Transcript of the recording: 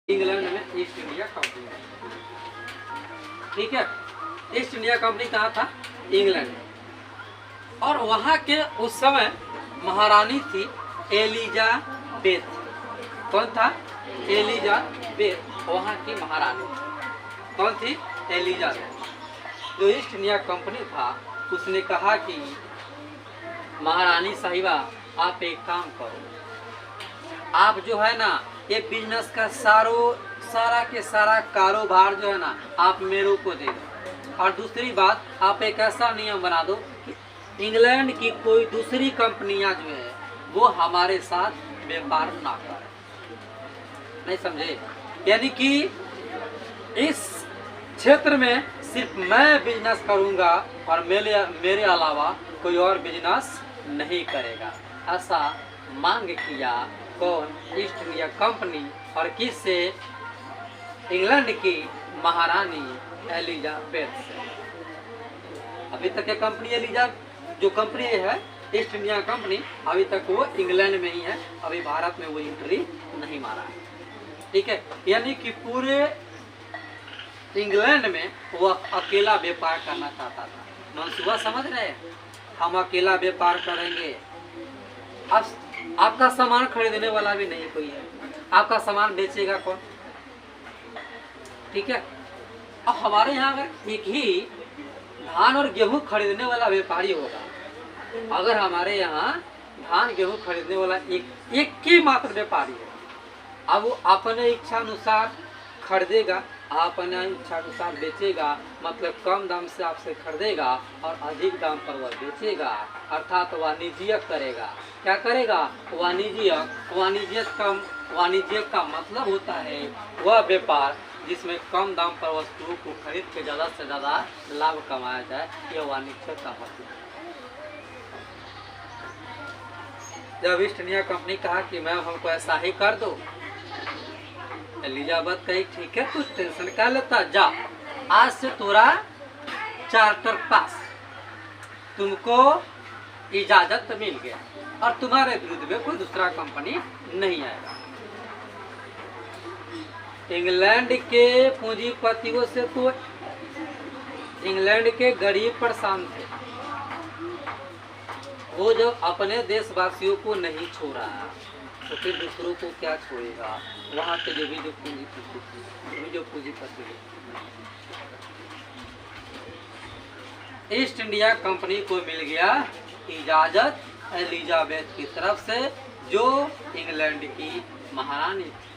England में east India company, ठीक है। ईस्ट इंडिया कंपनी कहाँ था? इंग्लैंड में। और वहाँ के उस समय महारानी थी एलिजाबेथ। कौन था? एलिजाबेथ वहाँ की महारानी। कौन थी? एलिजाबेथ। जो ईस्ट इंडिया कंपनी था उसने कहा कि महारानी साहिबा आप एक काम करो, आप जो है ना ये बिजनेस का सारा के सारा कारोबार जो है ना आप मेरे को दे दो। और दूसरी बात, आप एक ऐसा नियम बना दो कि इंग्लैंड की कोई दूसरी कंपनियां जो है वो हमारे साथ व्यापार ना करें। नहीं समझे? यानी कि इस क्षेत्र में सिर्फ मैं बिजनेस करूंगा और मेरे अलावा कोई और बिजनेस नहीं करेगा, ऐसा मांग किया। कौन? East India company. और किससे? इंग्लैंड की महारानी एलिजाबेथ से। अभी तक ये कंपनी जो कंपनी है ईस्ट इंडिया कंपनी, अभी तक वो इंग्लैंड में ही है, अभी भारत में वो एंट्री नहीं मारा है, ठीक है। यानी कि पूरे इंग्लैंड में वो अकेला व्यापार करना चाहता था। मनसूबा समझ रहे हैं? हम अकेला व्यापार करेंगे। अब आपका सामान खरीदने वाला भी नहीं कोई है, आपका सामान बेचेगा कौन? ठीक है। अब हमारे यहाँ अगर एक ही धान और गेहूं खरीदने वाला व्यापारी होगा, अगर हमारे यहाँ धान गेहूं खरीदने वाला एक ही मात्र व्यापारी है, अब वो अपने इच्छा अनुसार खरीदेगा, अपने इच्छा अनुसार बेचेगा, मतलब कम दाम से आपसे खरीदेगा और अधिक दाम पर वह बेचेगा, अर्थात वाणिज्यिक करेगा। क्या करेगा? वाणिज्यिक का मतलब होता है वह व्यापार जिसमें कम दाम पर वस्तुओं को खरीद के ज़्यादा से ज़्यादा लाभ कमाया जाए, यह वाणिज्यिक का मतलब। जब ईस्ट इंडिया कंपनी कहा कि मैम हमको ऐसा ही कर दो, एलिजाबेथ कही ठीक है, कुछ टेंशन क्या लेता, जा आज से तोरा चार्टर पास, तुमको इजाजत मिल गया और तुम्हारे विरुद्ध में कोई दूसरा कंपनी नहीं आएगा। इंग्लैंड के पूंजीपतियों से तो इंग्लैंड के गरीब परेशान थे, वो जब अपने देशवासियों को नहीं छोड़ा तो फिर दूसरों को क्या छोड़ेगा? वहाँ के जो पूंजीपति ईस्ट इंडिया कंपनी को मिल गया इजाजत एलिजाबेथ की तरफ से, जो इंग्लैंड की महारानी थी।